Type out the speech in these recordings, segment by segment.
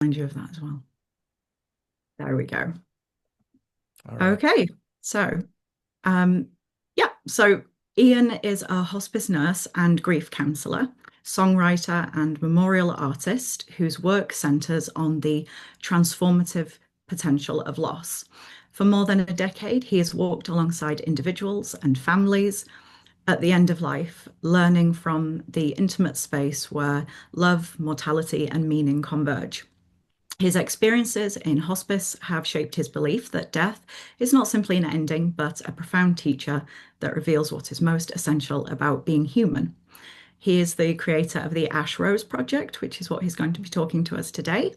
Remind you of that as well. There we go. All right. Okay, so um, yeah, so Ian is a hospice nurse and grief counselor, songwriter, and memorial artist whose work centers on the transformative potential of loss. For more than a decade, he has walked alongside individuals and families at the end of life, learning from the intimate space where love, mortality, and meaning converge. His experiences in hospice have shaped his belief that death is not simply an ending, but a profound teacher that reveals what is most essential about being human. He is the creator of the Ash Rose Project, which is what he's going to be talking to us today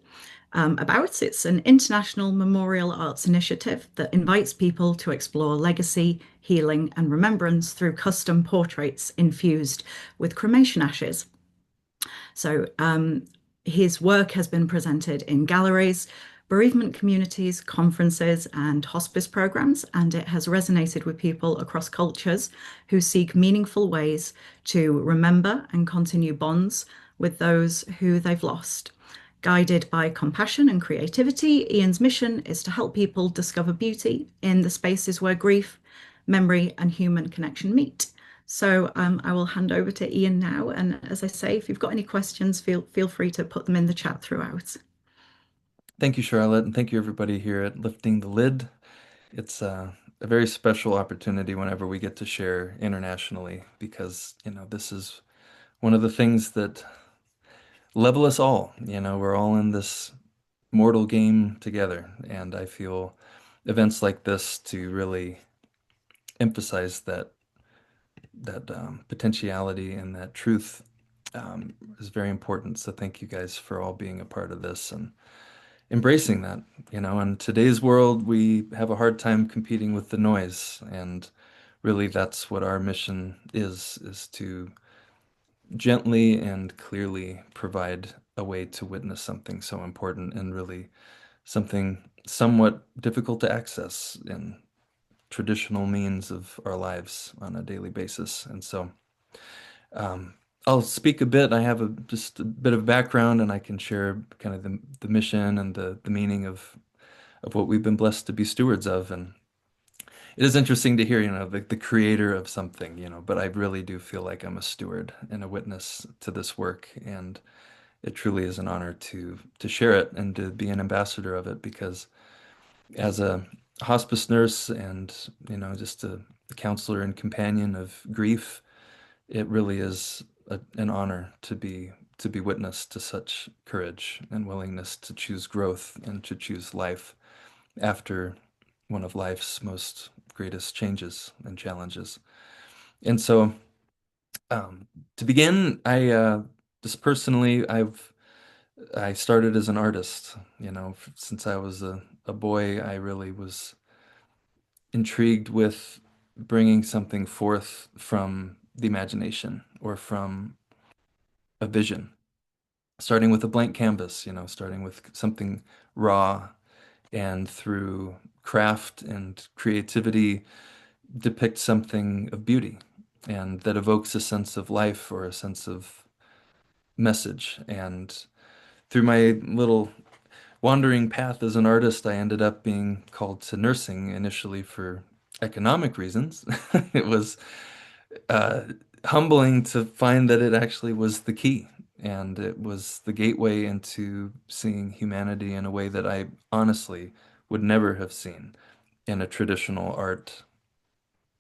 about. It's an international memorial arts initiative that invites people to explore legacy, healing, and remembrance through custom portraits infused with cremation ashes. So his work has been presented in galleries, bereavement communities, conferences, and hospice programs, and it has resonated with people across cultures who seek meaningful ways to remember and continue bonds with those who they've lost. Guided by compassion and creativity, Ian's mission is to help people discover beauty in the spaces where grief, memory, and human connection meet. So I will hand over to Ian now. And as I say, if you've got any questions, feel free to put them in the chat throughout. Thank you, Charlotte, and thank you everybody here at Lifting the Lid. It's a very special opportunity whenever we get to share internationally because, this is one of the things that level us all. We're all in this mortal game together, and I feel events like this to really emphasize that potentiality and that truth is very important. So thank you guys for all being a part of this and embracing that. In today's world, we have a hard time competing with the noise, and really that's what our mission is to gently and clearly provide a way to witness something so important and really something somewhat difficult to access in traditional means of our lives on a daily basis. And so um, I'll speak a bit. I have just a bit of background, and I can share kind of the mission and the meaning of what we've been blessed to be stewards of. And it is interesting to hear, the creator of something, but I really do feel like I'm a steward and a witness to this work. And it truly is an honor to share it and to be an ambassador of it because as a hospice nurse and, just a counselor and companion of grief, it really is an honor to be witness to such courage and willingness to choose growth and to choose life after one of life's most greatest changes and challenges. And so, to begin, I just personally, I started as an artist. Since I was a boy, I really was intrigued with bringing something forth from the imagination or from a vision, starting with a blank canvas, starting with something raw and through craft and creativity depict something of beauty and that evokes a sense of life or a sense of message. And through my little wandering path as an artist, I ended up being called to nursing initially for economic reasons. It was uh, humbling to find that it actually was the key. And it was the gateway into seeing humanity in a way that I honestly would never have seen in a traditional art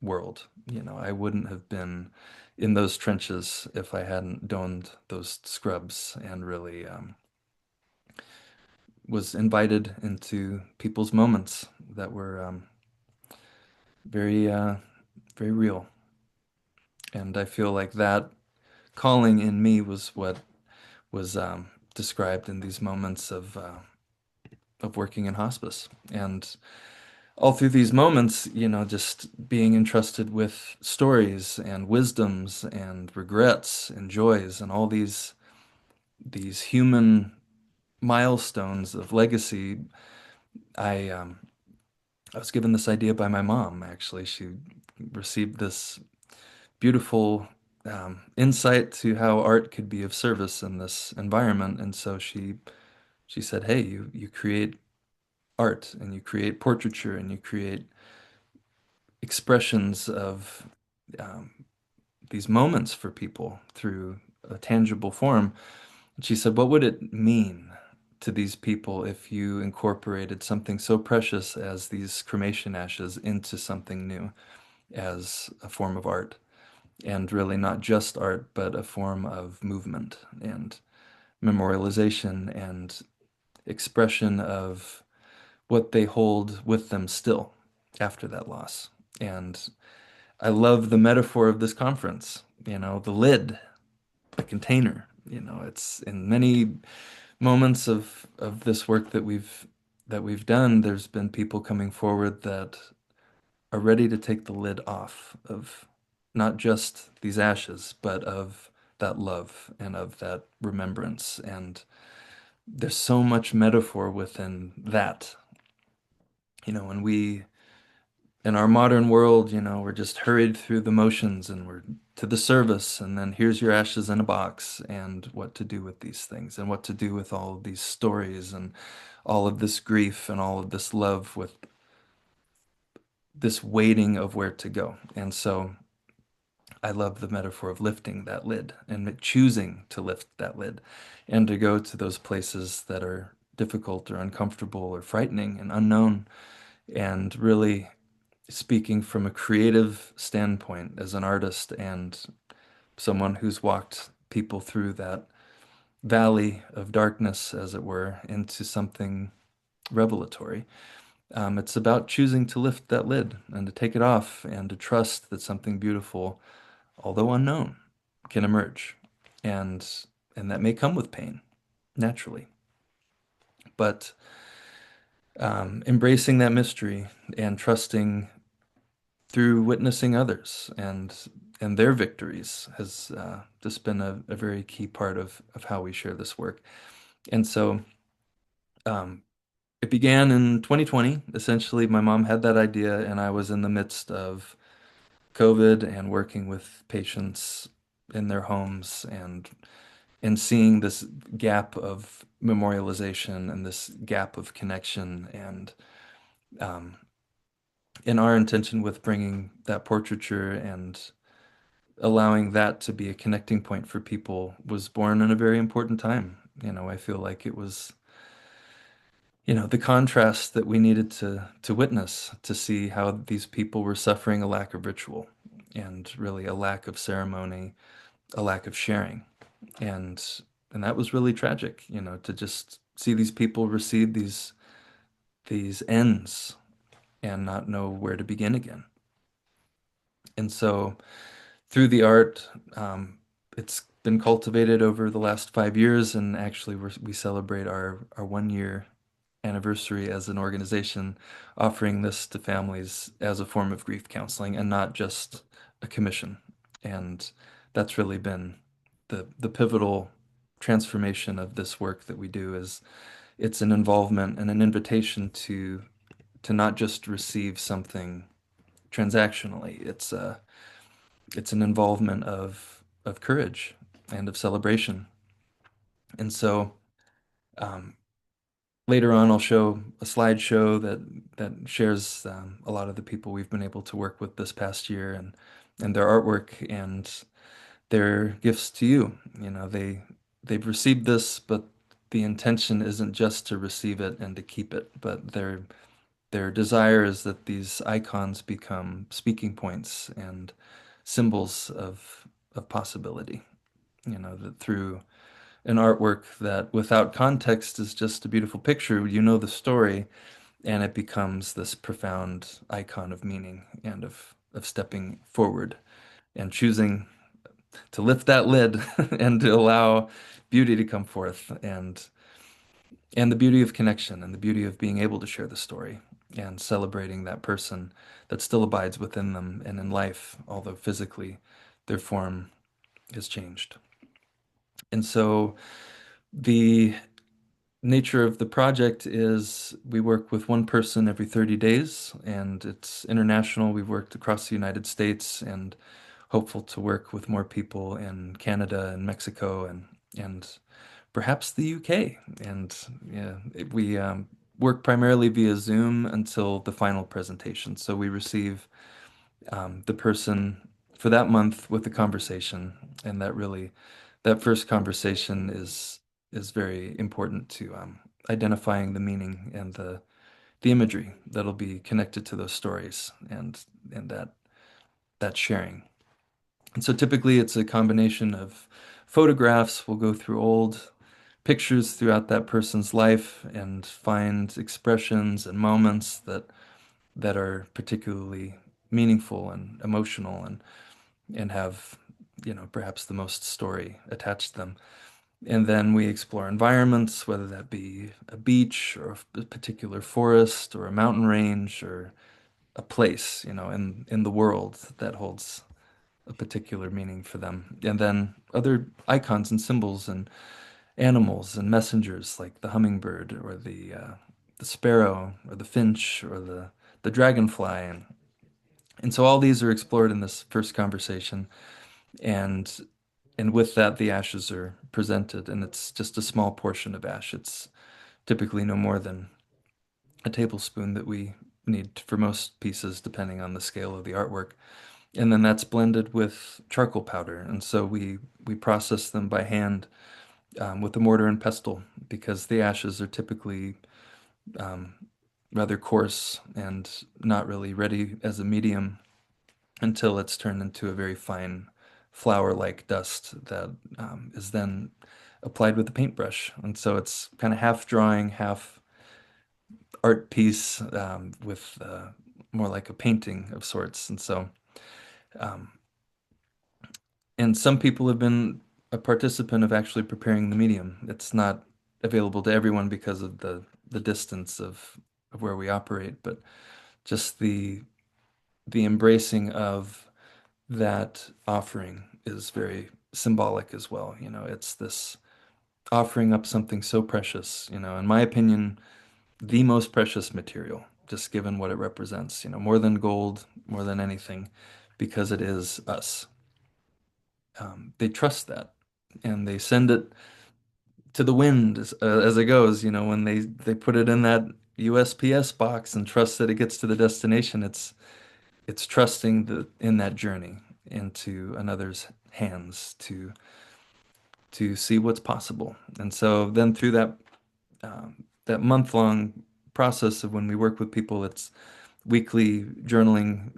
world. I wouldn't have been in those trenches if I hadn't donned those scrubs and really was invited into people's moments that were very, very real. And I feel like that calling in me was what was described in these moments of working in hospice. And all through these moments, just being entrusted with stories and wisdoms and regrets and joys and all these human milestones of legacy. I was given this idea by my mom, actually. She received this beautiful insight to how art could be of service in this environment, and so she she said, "Hey, you create art and you create portraiture and you create expressions of um, these moments for people through a tangible form." And she said, "What would it mean to these people if you incorporated something so precious as these cremation ashes into something new as a form of art? And really not just art, but a form of movement and memorialization and expression of what they hold with them still after that loss." And I love the metaphor of this conference, the lid, the container. It's in many moments of this work that we've done, there's been people coming forward that are ready to take the lid off of not just these ashes, but of that love and of that remembrance. And there's so much metaphor within that. When we in our modern world, we're just hurried through the motions and we're to the service, and then here's your ashes in a box, and what to do with these things, and what to do with all of these stories, and all of this grief, and all of this love, with this waiting of where to go. And so I love the metaphor of lifting that lid and choosing to lift that lid and to go to those places that are difficult or uncomfortable or frightening and unknown, and really speaking from a creative standpoint as an artist and someone who's walked people through that valley of darkness, as it were, into something revelatory. It's about choosing to lift that lid and to take it off and to trust that something beautiful, although unknown, can emerge. And and that may come with pain, naturally. But embracing that mystery and trusting through witnessing others and their victories has just been a very key part of how we share this work. And so um, it began in 2020. Essentially, my mom had that idea, and I was in the midst of COVID and working with patients in their homes and seeing this gap of memorialization and this gap of connection. And um, in our intention with bringing that portraiture and allowing that to be a connecting point for people was born in a very important time. I feel like it was, the contrast that we needed to witness to see how these people were suffering a lack of ritual and really a lack of ceremony, a lack of sharing. And and that was really tragic, to just see these people receive these ends and not know where to begin again. And so through the art, it's been cultivated over the last 5 years, and actually we celebrate our 1 year anniversary as an organization, offering this to families as a form of grief counseling and not just a commission. And that's really been the pivotal transformation of this work that we do. Is it's an involvement and an invitation to not just receive something transactionally. It's an involvement of courage and of celebration. And so um, later on, I'll show a slideshow that shares a lot of the people we've been able to work with this past year and their artwork and their gifts to you. They've received this, but the intention isn't just to receive it and to keep it, but their desire is that these icons become speaking points and symbols of possibility. That through an artwork that without context is just a beautiful picture, the story, and it becomes this profound icon of meaning and of stepping forward and choosing to lift that lid and to allow beauty to come forth and the beauty of connection and the beauty of being able to share the story and celebrating that person that still abides within them and in life, although physically their form has changed. And so the nature of the project is we work with one person every 30 days, and it's international. We've worked across the United States and hopeful to work with more people in Canada and Mexico and perhaps the UK. And yeah, we work primarily via Zoom until the final presentation. So we receive the person for that month with the conversation, and that first conversation is very important to identifying the meaning and the imagery that'll be connected to those stories and that sharing. And so typically it's a combination of photographs. We'll go through old pictures throughout that person's life and find expressions and moments that are particularly meaningful and emotional and have, perhaps the most story attached to them. And then we explore environments, whether that be a beach or a particular forest or a mountain range or a place, in the world that holds a particular meaning for them. And then other icons and symbols and animals and messengers like the hummingbird or the sparrow or the finch or the dragonfly and so all these are explored in this first conversation and and with that the ashes are presented and it's just a small portion of ash. It's typically no more than a tablespoon that we need for most pieces depending on the scale of the artwork. And then that's blended with charcoal powder. And so we process them by hand with a mortar and pestle because the ashes are typically um, rather coarse and not really ready as a medium until it's turned into a very fine flour-like dust that is then applied with a paintbrush. And so it's kind of half drawing, half art piece with more like a painting of sorts. Um, and some people have been a participant of actually preparing the medium. It's not available to everyone because of the distance of where we operate, but just the embracing of that offering is very symbolic as well. It's this offering up something so precious, in my opinion, the most precious material, just given what it represents, more than gold, more than anything, because it is us. They trust that and they send it to the wind as it goes, when they put it in that USPS box and trust that it gets to the destination, it's trusting in that journey into another's hands to see what's possible. And so then through that month-long process of when we work with people, it's weekly journaling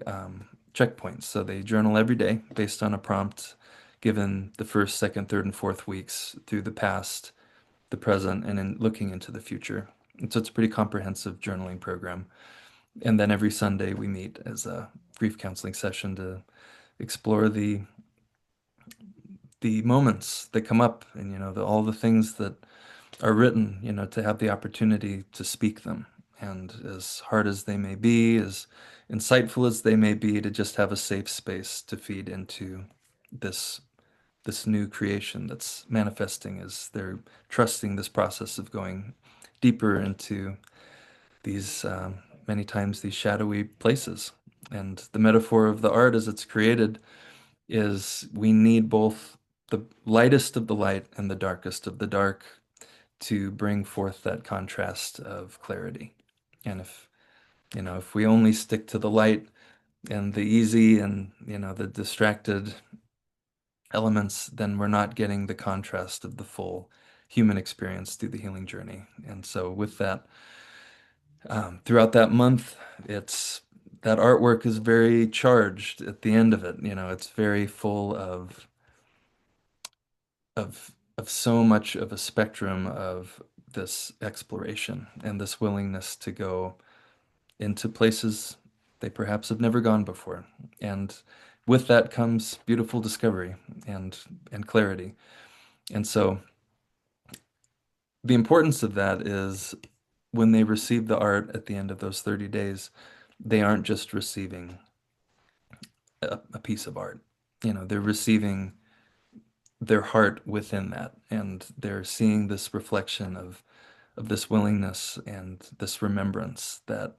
checkpoints. So they journal every day based on a prompt given the first, second, third, and fourth weeks through the past, the present, and in looking into the future. And so it's a pretty comprehensive journaling program. And then every Sunday we meet as a grief counseling session to explore the moments that come up and all the things that are written, to have the opportunity to speak them. And as hard as they may be, as insightful as they may be, to just have a safe space to feed into this this new creation that's manifesting as they're trusting this process of going deeper into these many times these shadowy places. And the metaphor of the art as it's created is we need both the lightest of the light and the darkest of the dark to bring forth that contrast of clarity. And if we only stick to the light and the easy and the distracted elements, then we're not getting the contrast of the full human experience through the healing journey. And so with that, throughout that month, it's that artwork is very charged at the end of it. It's very full of so much of a spectrum of this exploration and this willingness to go into places they perhaps have never gone before. And with that comes beautiful discovery and clarity. And so the importance of that is when they receive the art at the end of those 30 days, they aren't just receiving a piece of art. They're receiving their heart within that, and they're seeing this reflection of this willingness and this remembrance that,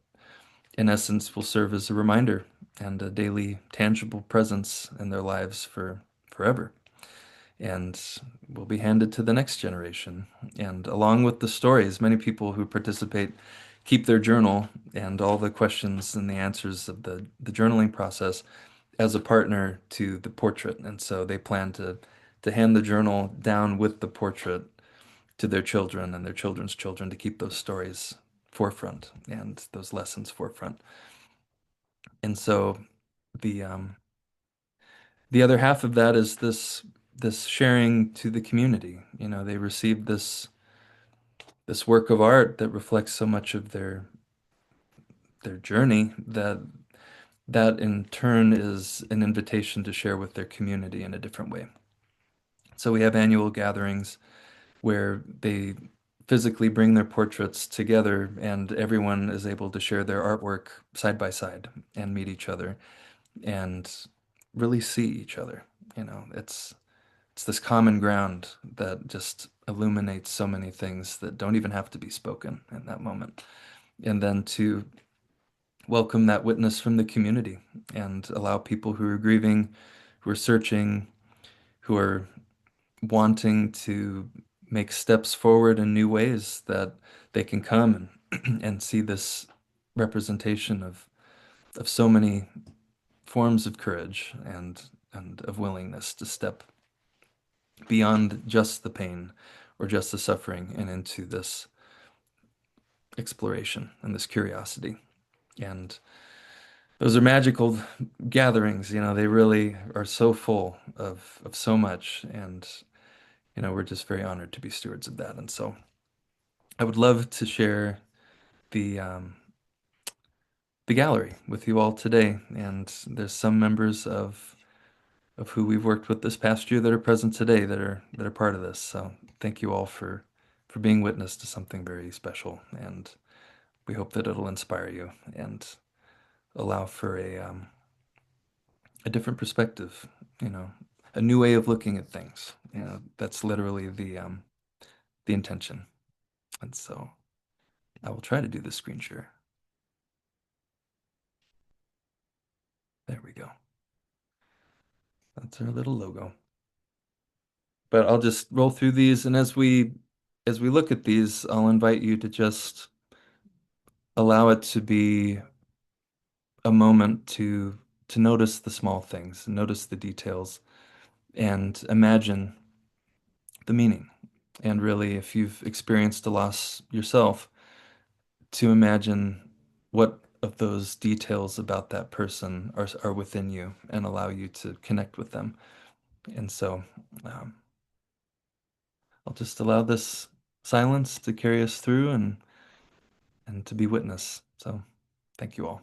in essence, will serve as a reminder and a daily tangible presence in their lives for forever. and will be handed to the next generation. And along with the stories, many people who participate keep their journal and all the questions and the answers of the journaling process as a partner to the portrait. And so they plan to hand the journal down with the portrait to their children and their children's children to keep those stories forefront and those lessons forefront. And so the the other half of that is this sharing to the community. You know, they received this work of art that reflects so much of their journey that that in turn is an invitation to share with their community in a different way. So we have annual gatherings where they physically bring their portraits together and everyone is able to share their artwork side by side and meet each other and really see each other. You know, it's this common ground that just illuminates so many things that don't even have to be spoken in that moment. And then to welcome that witness from the community and allow people who are grieving, who are searching, who are wanting to make steps forward in new ways that they can come and see this representation of so many forms of courage and of willingness to step beyond just the pain or just the suffering and into this exploration and this curiosity. And those are magical gatherings, you know, they really are so full of so much. And, you know, we're just very honored to be stewards of that. And so I would love to share the the gallery with you all today. And there's some members of who we've worked with this past year that are present today that are part of this. So thank you all for being witness to something very special, and we hope that it'll inspire you and allow for a different perspective, you know, a new way of looking at things. You know, that's literally the intention. And so I will try to do the screen share. There we go. That's our little logo. But I'll just roll through these, and as we look at these, I'll invite you to just allow it to be a moment to notice the small things, notice the details, and imagine the meaning. And really, if you've experienced a loss yourself, to imagine what of those details about that person are within you and allow you to connect with them. And so um, I'll just allow this silence to carry us through and to be witness. So thank you all.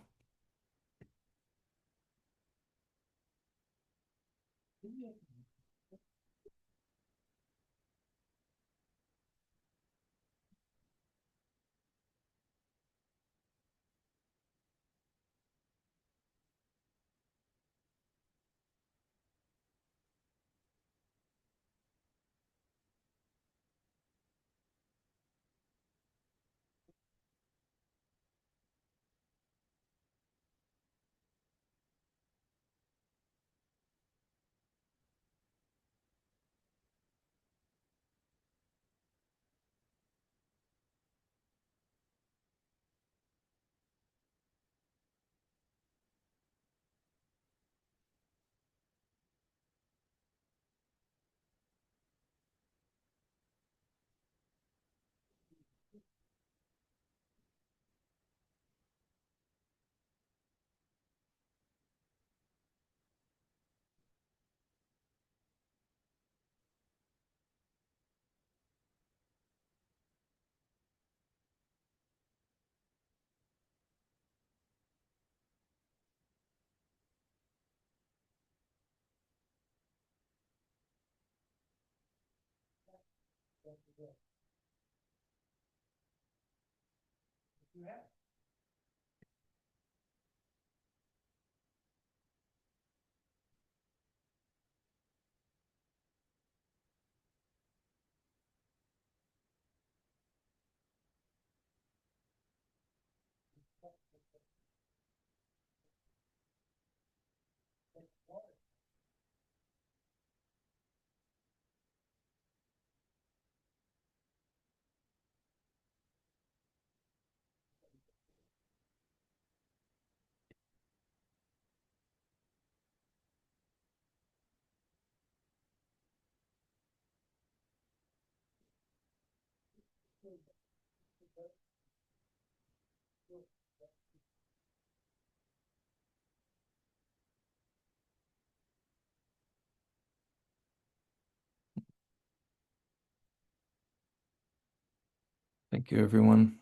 Thank you, everyone.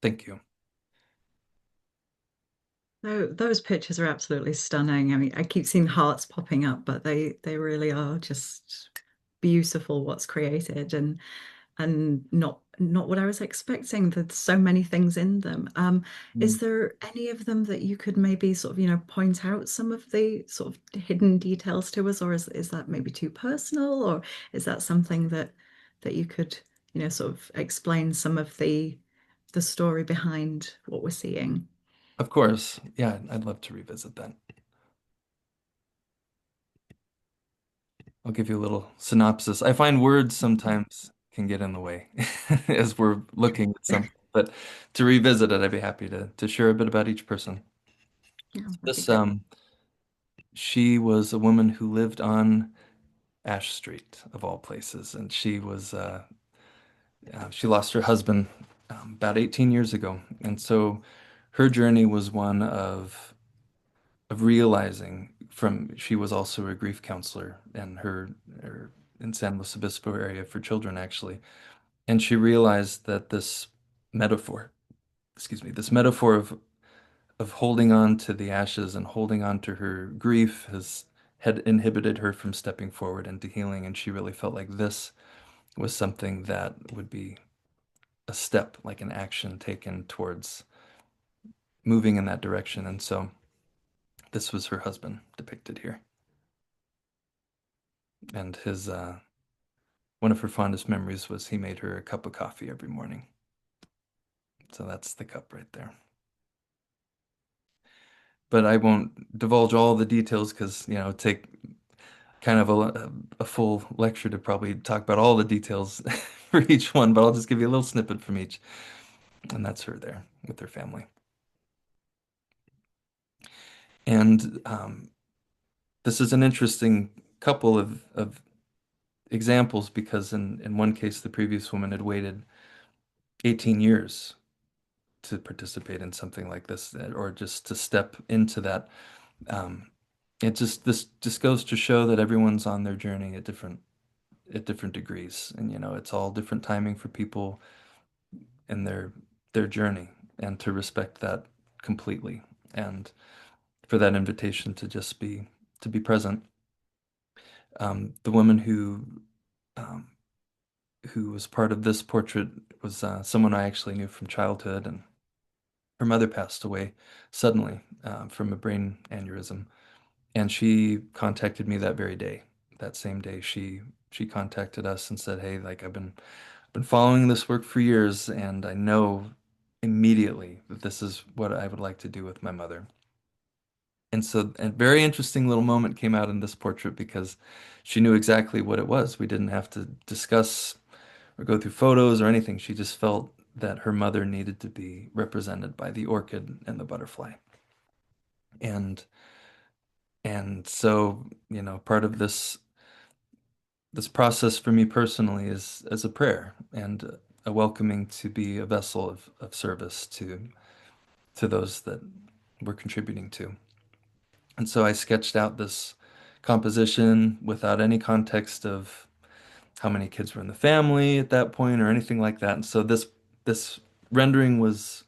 Thank you. Those pictures are absolutely stunning. I mean, I keep seeing hearts popping up, but they really are just beautiful what's created and not what I was expecting. There's so many things in them. Is there any of them that you could maybe sort of, point out some of the sort of hidden details to us, or is that maybe too personal, or is that something that you could, sort of explain some of the story behind what we're seeing? Of course. Yeah, I'd love to revisit that. I'll give you a little synopsis. I find words sometimes can get in the way as we're looking at something, but to revisit it, I'd be happy to share a bit about each person. Yeah, that'd be This great. She was a woman who lived on Ash Street of all places, and she lost her husband about 18 years ago, and so her journey was one of realizing from she was also a grief counselor and her in San Luis Obispo area for children actually, and she realized that metaphor, this metaphor of holding on to the ashes and holding on to her grief had inhibited her from stepping forward into healing, and she really felt like this was something that would be a step, like an action taken towards moving in that direction. And so this was her husband depicted here. And his one of her fondest memories was he made her a cup of coffee every morning. So that's the cup right there. But I won't divulge all the details because, it'd take kind of a full lecture to probably talk about all the details for each one, but I'll just give you a little snippet from each. And that's her there with her family. And this is an interesting couple of examples because in one case, the previous woman had waited 18 years to participate in something like this or just to step into that. Um, this just goes to show that everyone's on their journey at different degrees, and it's all different timing for people in their journey, and to respect that completely, and for that invitation to be present. The woman um, who was part of this portrait was someone I actually knew from childhood, and her mother passed away suddenly from a brain aneurysm, and she contacted me that very day. That same day, she contacted us and said, "Hey, like I've been following this work for years, and I know immediately that this is what I would like to do with my mother." And so a very interesting little moment came out in this portrait because she knew exactly what it was. We didn't have to discuss or go through photos or anything. She just felt that her mother needed to be represented by the orchid and the butterfly. And and so, part of this process for me personally is as a prayer and a welcoming to be a vessel of service to those that we're contributing to. And so I sketched out this composition without any context of how many kids were in the family at that point or anything like that. And so this rendering was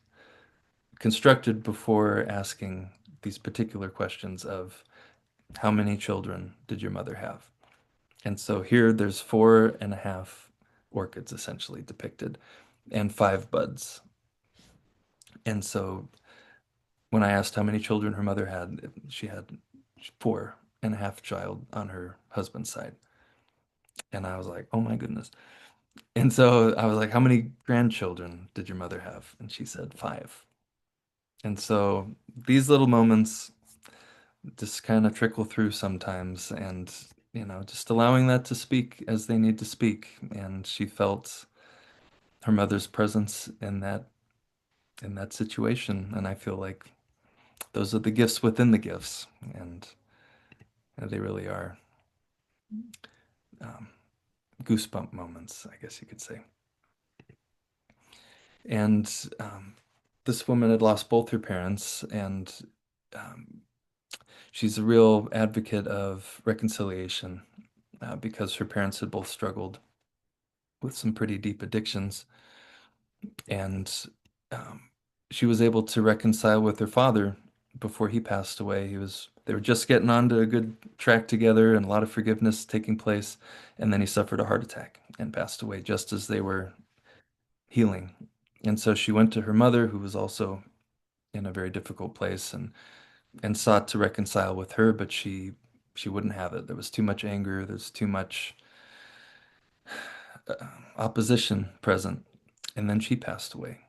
constructed before asking these particular questions of how many children did your mother have? And so here there's 4.5 orchids essentially depicted and 5 buds. And so when I asked how many children her mother had, she had 4.5 child on her husband's side. And I was like, oh my goodness. And so I was like, how many grandchildren did your mother have? And she said 5. And so these little moments just kind of trickle through sometimes, and just allowing that to speak as they need to speak. And she felt her mother's presence in that situation, and I feel like those are the gifts within the gifts, and they really are. um, goosebump moments, I guess you could say. And this woman had lost both her parents, and um, she's a real advocate of reconciliation because her parents had both struggled with some pretty deep addictions. And um, she was able to reconcile with her father before he passed away. They were just getting onto a good track together and a lot of forgiveness taking place. And then he suffered a heart attack and passed away just as they were healing. And so she went to her mother, who was also in a very difficult place, and sought to reconcile with her, but she wouldn't have it. There was too much anger, there's too much uh, opposition present. And then she passed away.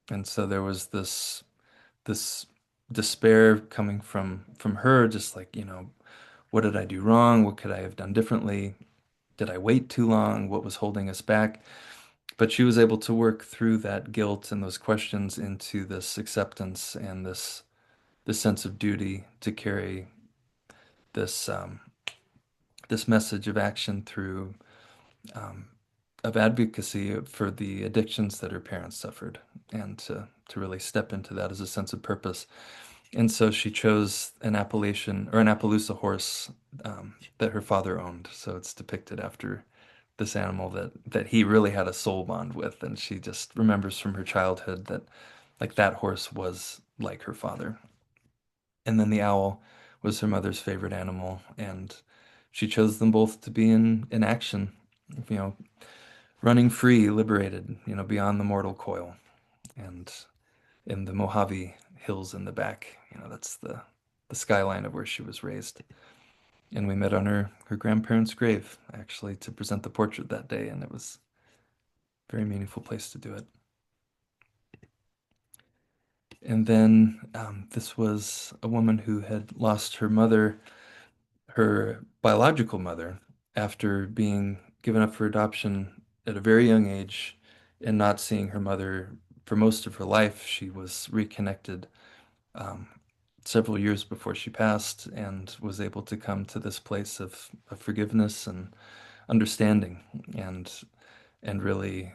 And so there was this despair coming from her, just like, what did I do wrong? What could I have done differently? Did I wait too long? What was holding us back? But she was able to work through that guilt and those questions into this acceptance and this sense of duty to carry this this message of action through um, of advocacy for the addictions that her parents suffered, and to really step into that as a sense of purpose. And so she chose an Appalachian or an Appaloosa horse that her father owned. So it's depicted after this animal that he really had a soul bond with, and she just remembers from her childhood that like that horse was like her father. And then the owl was her mother's favorite animal, and she chose them both to be in action, you know, running free, liberated, beyond the mortal coil. And in the Mojave Hills in the back, that's the skyline of where she was raised. And we met on her grandparents' grave, actually, to present the portrait that day, and it was a very meaningful place to do it. And then this was a woman who had lost her mother, her biological mother, after being given up for adoption at a very young age and not seeing her mother for most of her life. She was reconnected um, several years before she passed and was able to come to this place of forgiveness and understanding and really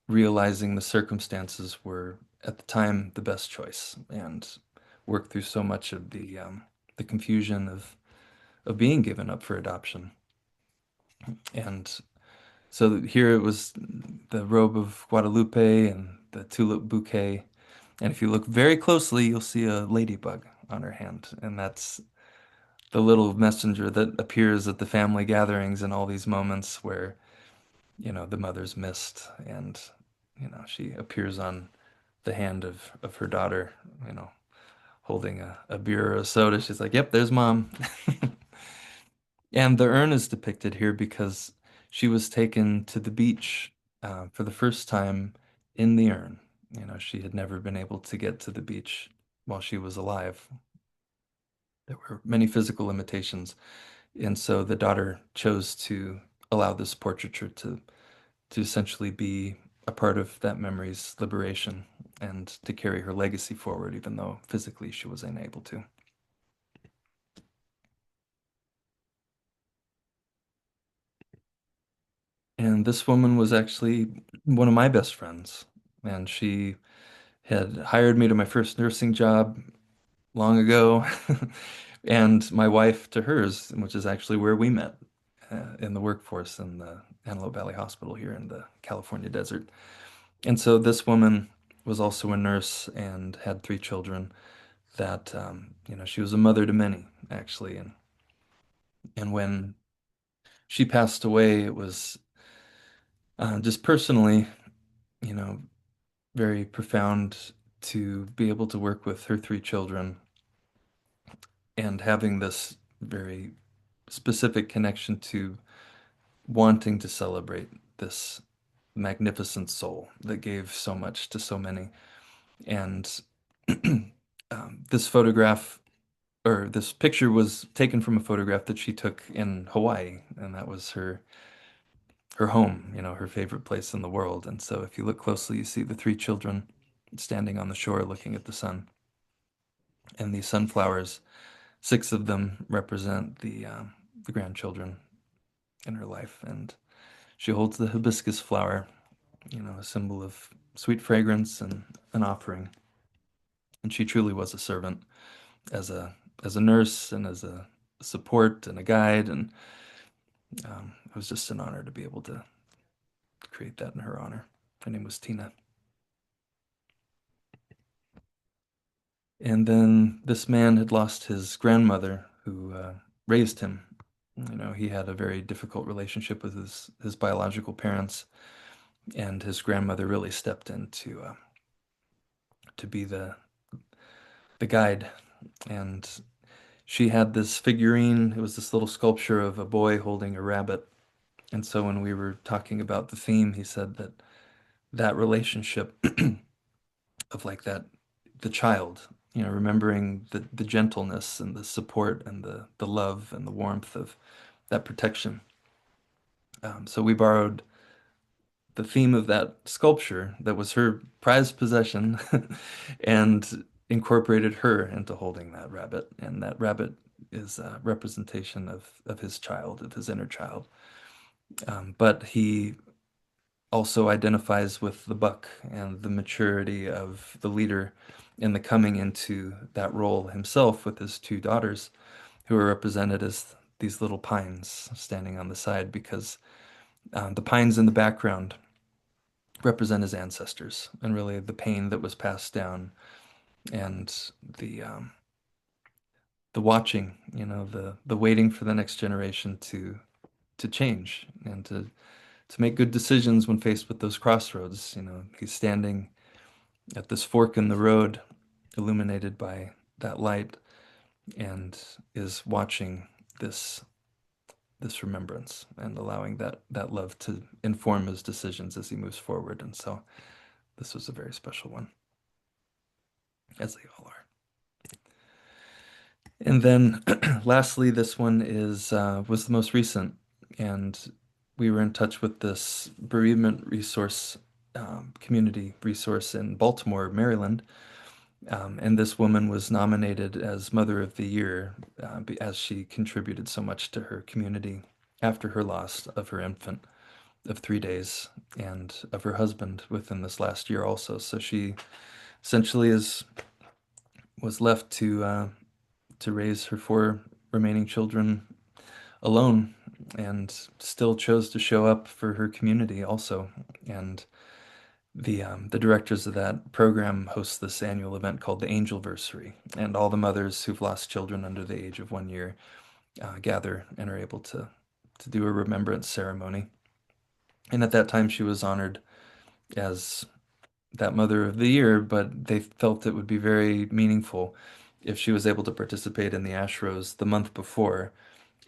realizing the circumstances were at the time the best choice and worked through so much of the confusion of being given up for adoption. And so here it was the robe of Guadalupe and the tulip bouquet. And if you look very closely, you'll see a ladybug on her hand. And that's the little messenger that appears at the family gatherings in all these moments where, the mother's missed and, she appears on the hand of her daughter, holding a beer or a soda. She's like, yep, there's mom. And the urn is depicted here because she was taken to the beach for the first time in the urn. She had never been able to get to the beach while she was alive. There were many physical limitations, and so the daughter chose to allow this portraiture to essentially be a part of that memory's liberation and to carry her legacy forward, even though physically she was unable to. And this woman was actually one of my best friends. And she had hired me to my first nursing job long ago, and my wife to hers, which is actually where we met in the workforce in the Antelope Valley Hospital here in the California desert. And so this woman was also a nurse and had three children that, she was a mother to many, actually. And when she passed away, it was just personally, you know, very profound to be able to work with her three children and having this very specific connection to wanting to celebrate this magnificent soul that gave so much to so many. And this photograph or this picture was taken from a photograph that she took in Hawaii, and that was her home, her favorite place in the world. And so if you look closely, you see the three children standing on the shore looking at the sun. And these sunflowers, six of them represent the grandchildren, in her life. And she holds the hibiscus flower, a symbol of sweet fragrance and an offering. And she truly was a servant as a nurse and as a support and a guide. And it was just an honor to be able to create that in her honor. Her name was Tina. And then this man had lost his grandmother who raised him. He had a very difficult relationship with his biological parents, and his grandmother really stepped in to be the guide. And she had this figurine. It was this little sculpture of a boy holding a rabbit. And so when we were talking about the theme, he said that relationship of like that, the child, remembering the gentleness and the support and the love and the warmth of that protection. So we borrowed the theme of that sculpture that was her prized possession and incorporated her into holding that rabbit. And that rabbit is a representation of his child, of his inner child. But he also identifies with the buck and the maturity of the leader in the coming into that role himself with his two daughters, who are represented as these little pines standing on the side because the pines in the background represent his ancestors and really the pain that was passed down and the watching, the waiting for the next generation to change and to make good decisions when faced with those crossroads. He's standing at this fork in the road, illuminated by that light, and is watching this this remembrance and allowing that love to inform his decisions as he moves forward. And so this was a very special one, as they all are. And then lastly, this one is was the most recent, and we were in touch with this bereavement resource, community resource in Baltimore, Maryland. And this woman was nominated as Mother of the Year as she contributed so much to her community after her loss of her infant of 3 days and of her husband within this last year also. So she essentially was left to raise her four remaining children alone and still chose to show up for her community also. And the directors of that program host this annual event called the Angelversary, and all the mothers who've lost children under the age of 1 year gather and are able to do a remembrance ceremony. And at that time, she was honored as that Mother of the Year, but they felt it would be very meaningful if she was able to participate in the Ash Rose the month before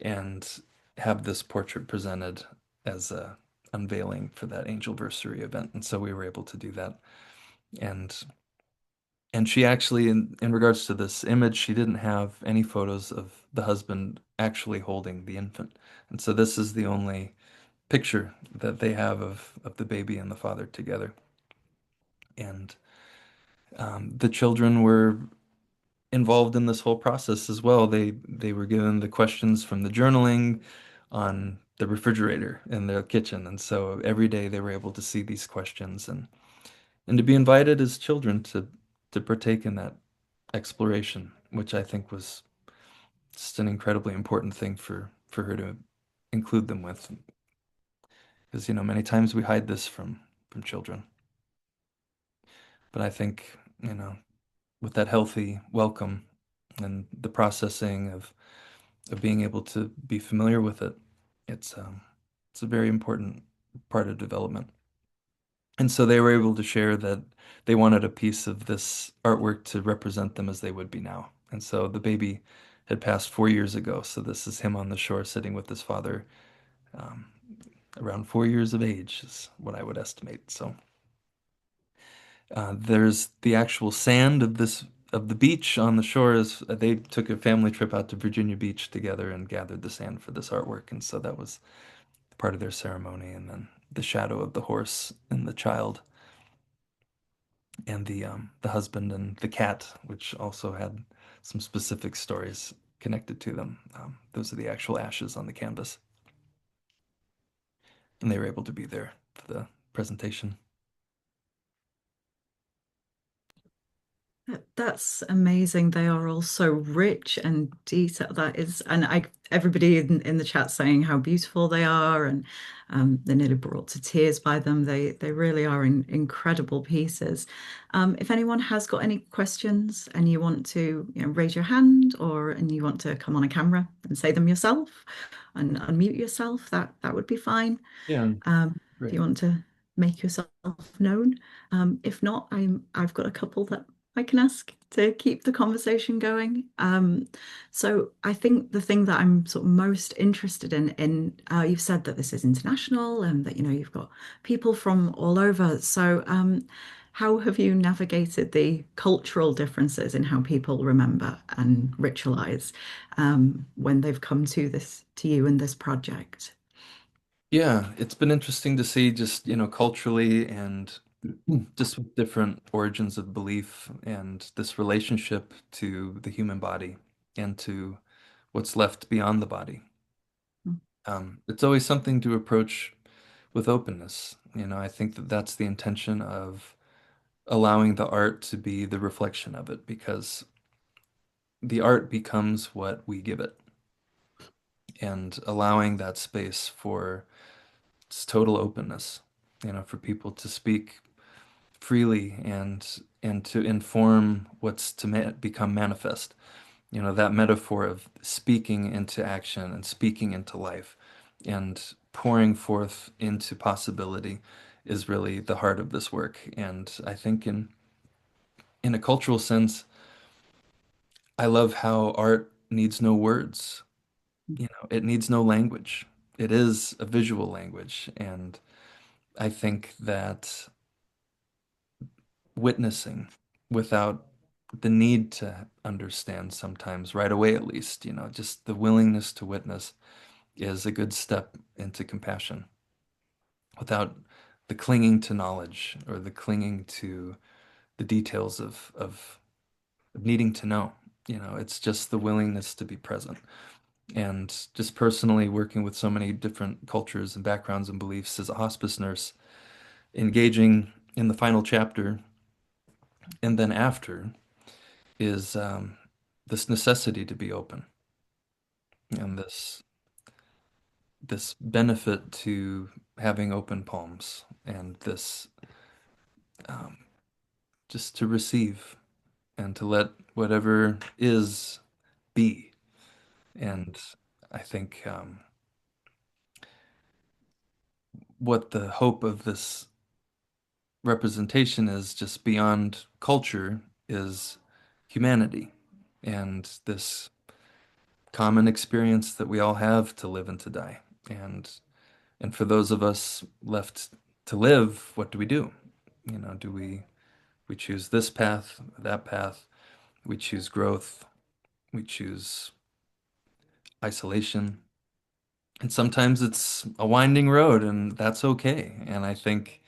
and have this portrait presented as a unveiling for that Angelversary event. And so we were able to do that. And and she actually, in regards to this image, she didn't have any photos of the husband actually holding the infant. And so this is the only picture that they have of the baby and the father together. And the children were involved in this whole process as well. They were given the questions from the journaling on the refrigerator in their kitchen, and so every day they were able to see these questions and to be invited as children to partake in that exploration, which I think was just an incredibly important thing for her to include them with, because many times we hide this from children, but I think with that healthy welcome and the processing of being able to be familiar with it, it's a very important part of development. And so they were able to share that they wanted a piece of this artwork to represent them as they would be now. And so the baby had passed 4 years ago. So this is him on the shore sitting with his father, um, around 4 years of age is what I would estimate. So there's the actual sand of the beach on the shore. Is they took a family trip out to Virginia Beach together and gathered the sand for this artwork, and so that was part of their ceremony. And then the shadow of the horse and the child and the husband and the cat, which also had some specific stories connected to them. Those are the actual ashes on the canvas. and they were able to be there for the presentation. That's amazing. They are all so rich and detailed. That is, and everybody in the chat saying how beautiful they are, and they're nearly brought to tears by them. They really are incredible pieces. If anyone has got any questions and you want to, raise your hand, and you want to come on a camera and say them yourself and unmute yourself, that would be fine. Yeah, If great. you want to make yourself known. If not, I've got a couple that I can ask to keep the conversation going. So I think the thing that I'm sort of most interested in, you've said that this is international and that you've got people from all over. So how have you navigated the cultural differences in how people remember and ritualize when they've come to you in this project? Yeah, it's been interesting to see just, culturally and just with different origins of belief and this relationship to the human body and to what's left beyond the body. It's always something to approach with openness. I think that that's the intention of allowing the art to be the reflection of it because the art becomes what we give it, and allowing that space for total openness, for people to speak freely and to inform what's to become manifest. That metaphor of speaking into action and speaking into life and pouring forth into possibility is really the heart of this work. And I think in a cultural sense, I love how art needs no words. It needs no language. It is a visual language. And I think that witnessing without the need to understand sometimes right away, at least, just the willingness to witness is a good step into compassion without the clinging to knowledge or the clinging to the details of needing to know. It's just the willingness to be present. And just personally working with so many different cultures and backgrounds and beliefs as a hospice nurse, engaging in the final chapter and then after is this necessity to be open and this benefit to having open palms and this um, just to receive and to let whatever is be. And I think what the hope of this representation is just beyond culture is humanity and this common experience that we all have to live and to die. And for those of us left to live, what do we do? Do we choose this path, that path? We choose growth, we choose isolation. And sometimes it's a winding road, and that's okay. And I think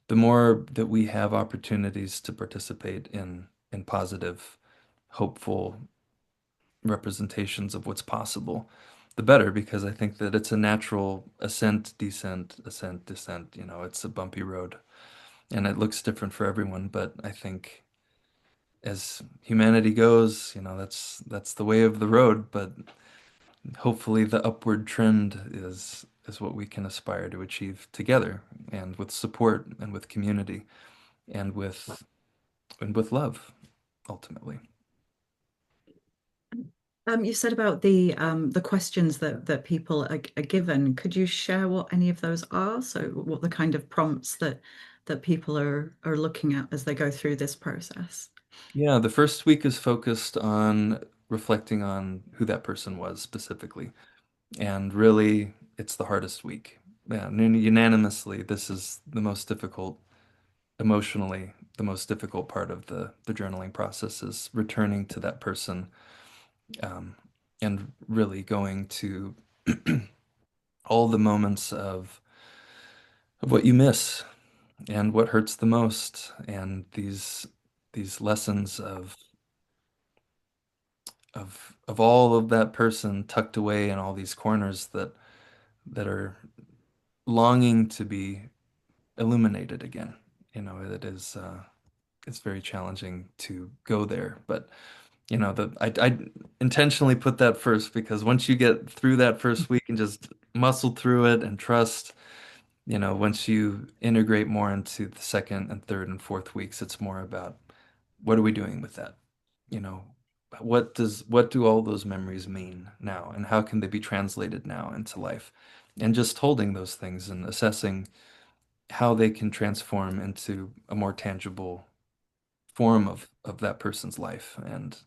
the more that we have opportunities to participate in positive, hopeful representations of what's possible, the better, because I think that it's a natural ascent, descent, ascent, descent. It's a bumpy road, and it looks different for everyone. But I think as humanity goes, that's the way of the road. But hopefully, the upward trend is what we can aspire to achieve together, and with support, and with community, and with love, ultimately. You said about the questions that people are given. Could you share what any of those are? So what the kind of prompts that people are looking at as they go through this process? Yeah, the first week is focused on reflecting on who that person was specifically. And really, it's the hardest week. Yeah, unanimously, this is the most difficult, emotionally, the most difficult part of the journaling process is returning to that person, um, and really going to all the moments of what you miss and what hurts the most, and these lessons of all of that person tucked away in all these corners that are longing to be illuminated again. It is it's very challenging to go there, but I intentionally put that first because once you get through that first week and just muscle through it and trust, once you integrate more into the second and third and fourth weeks, it's more about what are we doing with that? You know, what do all those memories mean now, and how can they be translated now into life? And just holding those things and assessing how they can transform into a more tangible form of that person's life and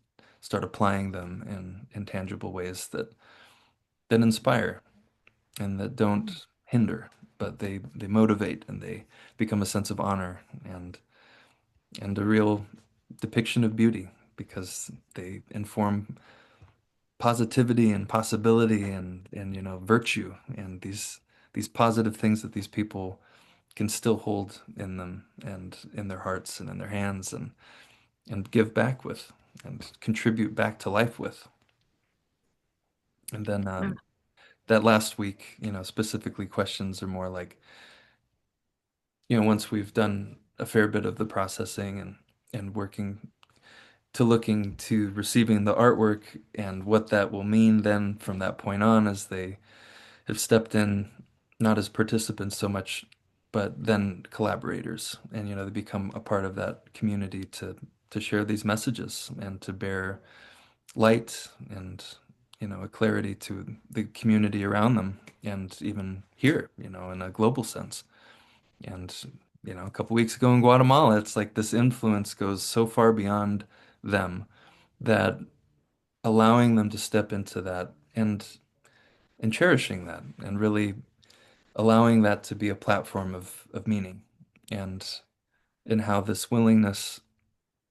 start applying them in tangible ways that inspire and that don't hinder, but they motivate and they become a sense of honor and a real depiction of beauty because they inform positivity and possibility and virtue and these positive things that these people can still hold in them and in their hearts and in their hands and give back with and contribute back to life with. And then Yeah. that last week, specifically questions are more like, once we've done a fair bit of the processing and working to looking to receiving the artwork and what that will mean then from that point on as they have stepped in not as participants so much but then collaborators and they become a part of that community to share these messages and to bear light and a clarity to the community around them and even here in a global sense. And a couple weeks ago in Guatemala, it's like this influence goes so far beyond them that allowing them to step into that and cherishing that and really allowing that to be a platform of meaning and in how this willingness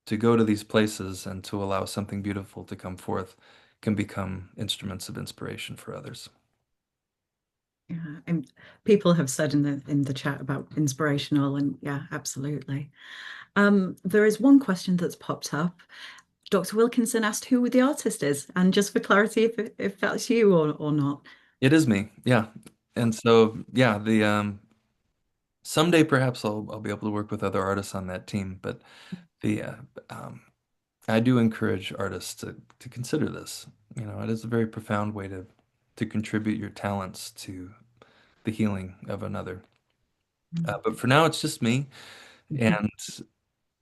to go to these places and to allow something beautiful to come forth can become instruments of inspiration for others. Yeah, and people have said in the chat about inspirational, and yeah, absolutely. There is one question that's popped up. Dr. Wilkinson asked who the artist is, and just for clarity, if that's you or not. It is me, yeah. And so, yeah, the someday perhaps I'll be able to work with other artists on that team, but the um, I do encourage artists to consider this. It is a very profound way to contribute your talents to the healing of another. But for now, it's just me, Mhm.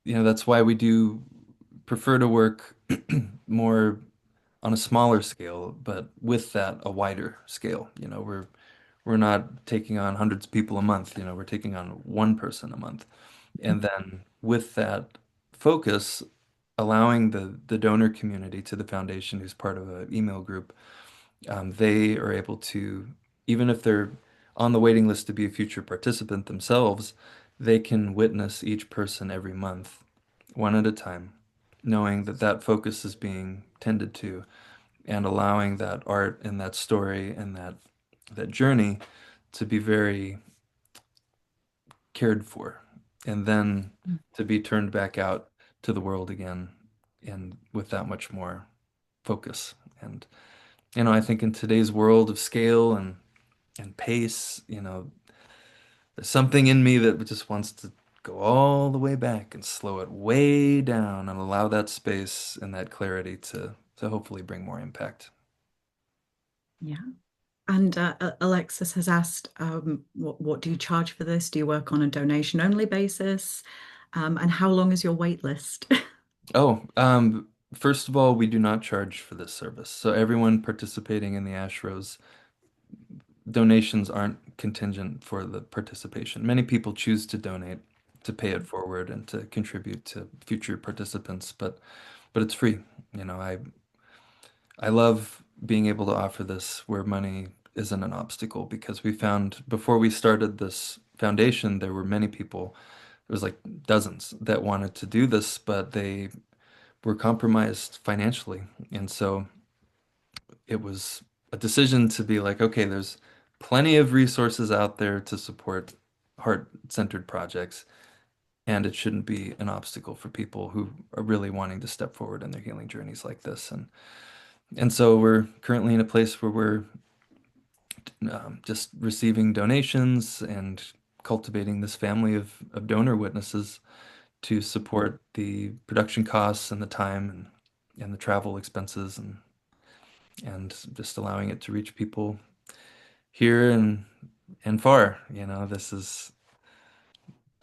and that's why we do prefer to work more on a smaller scale, but with that a wider scale. We're not taking on hundreds of people a month. We're taking on one person a month, and then with that focus, allowing the donor community to the foundation, who's part of an email group, they are able to, even if they're on the waiting list to be a future participant themselves, they can witness each person every month, one at a time, knowing that that focus is being tended to and allowing that art and that story and that journey to be very cared for and then to be turned back out to the world again and with that much more focus. And I think in today's world of scale and pace, there's something in me that just wants to go all the way back and slow it way down and allow that space and that clarity to hopefully bring more impact. Yeah. And Alexis has asked, what do you charge for this? Do you work on a donation only basis? And how long is your wait list? Oh, first of all, we do not charge for this service. So everyone participating in the Ash Rose donations aren't contingent for the participation. Many people choose to donate to pay it forward and to contribute to future participants, but it's free. I love being able to offer this where money isn't an obstacle because we found before we started this foundation, there were many people, there was like dozens that wanted to do this, but they were compromised financially. And so it was a decision to be like, okay, there's plenty of resources out there to support heart-centered projects, and it shouldn't be an obstacle for people who are really wanting to step forward in their healing journeys like this. And so we're currently in a place where we're just receiving donations and cultivating this family of donor witnesses to support the production costs and the time and the travel expenses and just allowing it to reach people here and far. This is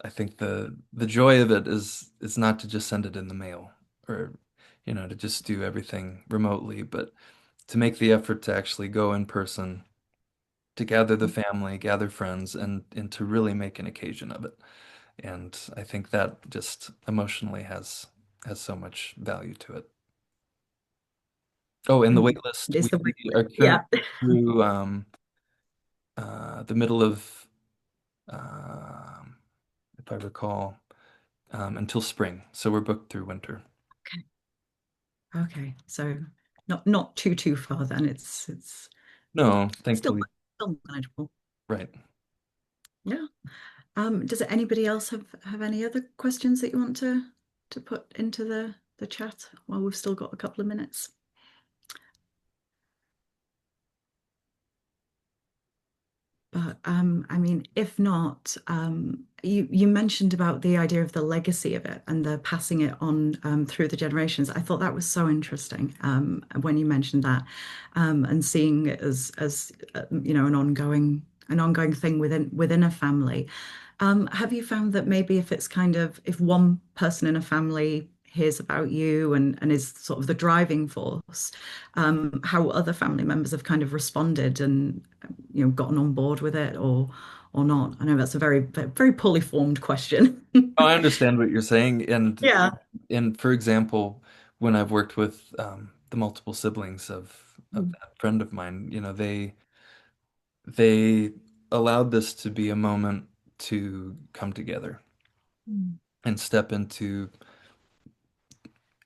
I think the joy of it is not to just send it in the mail or to just do everything remotely, but to make the effort to actually go in person, to gather the family, gather friends, and to really make an occasion of it. And I think that just emotionally has so much value to it. Oh, and the And wait list, is we the are yeah. currently through the middle of, if I recall, until spring. So we're booked through winter. Okay, so not too far then. It's No, still thankfully, still manageable. right. Yeah. Does anybody else have any other questions that you want to put into the chat while we've still got a couple of minutes? But I mean, if not, you mentioned about the idea of the legacy of it and the passing it on through the generations. I thought that was so interesting when you mentioned that, and seeing it as an ongoing thing within a family. Have you found that maybe if it's kind of if one person in a family hears about you and is sort of the driving force, how other family members have kind of responded and gotten on board with it or not? I know that's a very very poorly formed question. Oh, I understand what you're saying, Yeah. and for example, when I've worked with the multiple siblings of Mm. that friend of mine, they allowed this to be a moment to come together Mm. and step into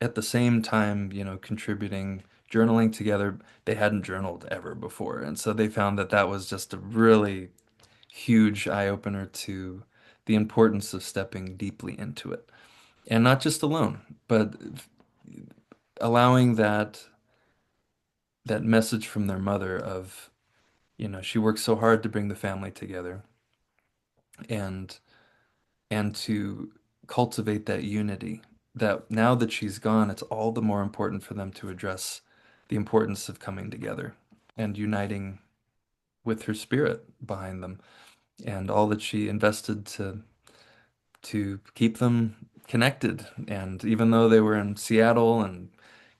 at the same time, contributing, journaling together. They hadn't journaled ever before, and so they found that that was just a really huge eye opener to the importance of stepping deeply into it. And not just alone, but allowing that message from their mother of, she works so hard to bring the family together and to cultivate that unity that now that she's gone, it's all the more important for them to address the importance of coming together and uniting with her spirit behind them and all that she invested to keep them connected. And even though they were in Seattle and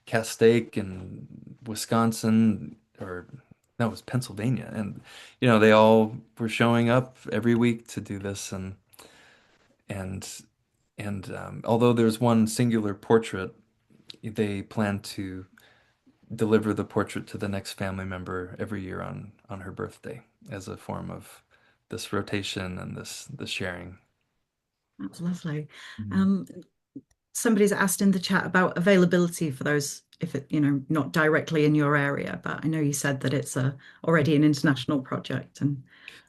Castaic and Wisconsin, or no, it was Pennsylvania, and they all were showing up every week to do this, and although there's one singular portrait, they plan to deliver the portrait to the next family member every year on her birthday as a form of this rotation and this sharing. That's lovely. Mhm. Um, Somebody's asked in the chat about availability for those if it, not directly in your area, but I know you said that it's already an international project and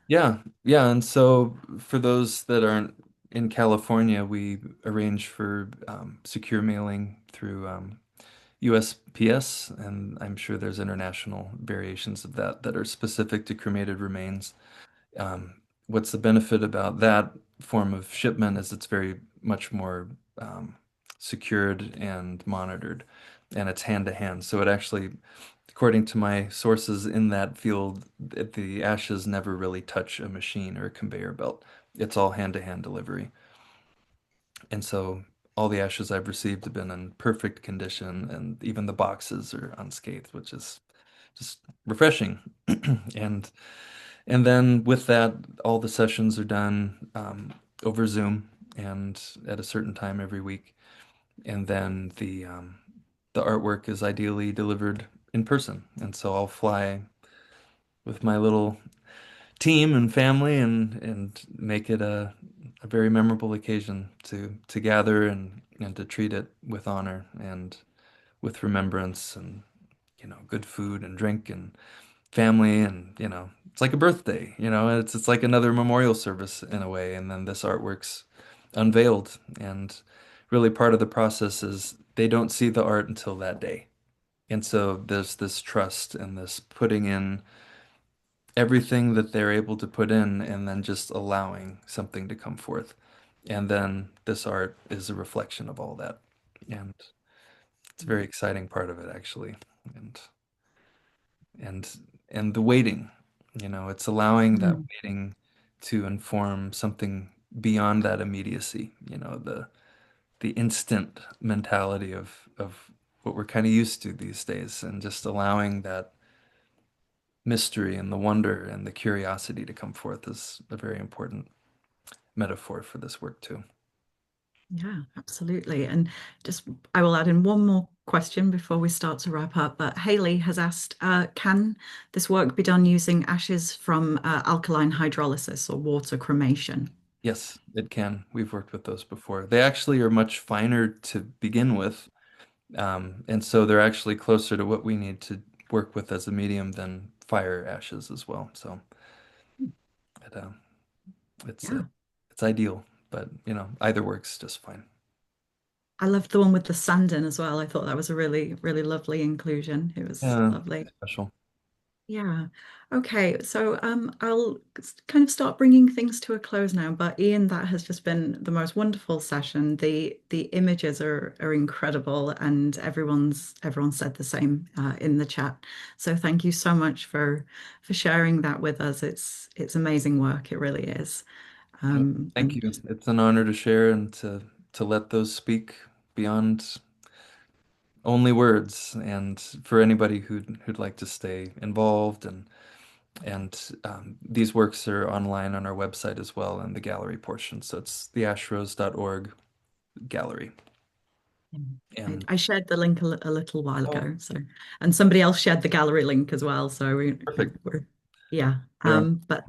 Yeah, yeah, and so for those that aren't in California, we arrange for secure mailing through USPS, and I'm sure there's international variations of that are specific to cremated remains. What's the benefit about that form of shipment is it's very much more secured and monitored, and it's hand to hand. So it actually, according to my sources in that field, the ashes never really touch a machine or a conveyor belt. It's all hand to hand delivery. And so all the ashes I've received have been in perfect condition, and even the boxes are unscathed, which is just refreshing. And then with that, all the sessions are done over Zoom and at a certain time every week. And then the artwork is ideally delivered in person. And so I'll fly with my little team and family and make it a very memorable occasion to gather and to treat it with honor and with remembrance and good food and drink and family and it's like a birthday, it's like another memorial service in a way, and then this artwork's unveiled, and really part of the process is they don't see the art until that day. And so there's this trust and this putting in everything that they're able to put in and then just allowing something to come forth. And then this art is a reflection of all that. And it's a very exciting part of it actually. And and and the waiting, it's allowing that Mm. waiting to inform something beyond that immediacy, the instant mentality of what we're kind of used to these days, and just allowing that mystery and the wonder and the curiosity to come forth is a very important metaphor for this work too. Yeah, absolutely. And just, I will add in one more question before we start to wrap up. But Haley has asked, can this work be done using ashes from alkaline hydrolysis or water cremation? Yes, it can. We've worked with those before. They actually are much finer to begin with, and so they're actually closer to what we need to work with as a medium than fire ashes as well. So it, it's Yeah. it's ideal, but either works just fine. I loved the one with the sand in as well. I thought that was a really, really lovely inclusion. It was Yeah, lovely. special. Yeah. Okay. So I'll kind of start bringing things to a close now. But Ian, that has just been the most wonderful session. The images are incredible, and everyone said the same in the chat. So thank you so much for sharing that with us. It's amazing work. It really is. Well, thank you. And It's an honor to share and to let those speak beyond only words. And for anybody who'd like to stay involved, and these works are online on our website as well in the gallery portion. So it's theashrose.org gallery. And I shared the link a little while oh, ago. So, and somebody else shared the gallery link as well. So perfect. yeah. They're on. But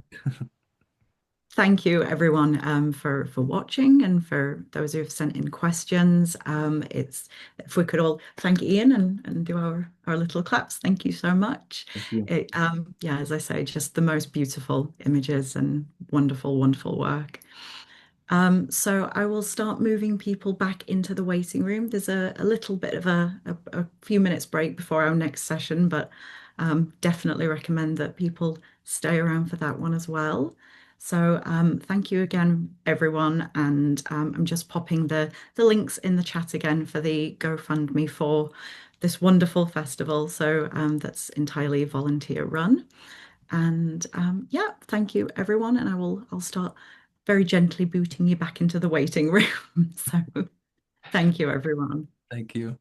thank you everyone for watching and for those who have sent in questions. It's if we could all thank Ian and do our little claps. Thank you so much. Thank you. Yeah, as I say, just the most beautiful images and wonderful, wonderful work. So I will start moving people back into the waiting room. There's a little bit of a few minutes break before our next session, but definitely recommend that people stay around for that one as well. So thank you again, everyone. And I'm just popping the links in the chat again for the GoFundMe for this wonderful festival. So that's entirely volunteer run. And yeah, thank you, everyone. And I'll start very gently booting you back into the waiting room. So thank you, everyone. Thank you.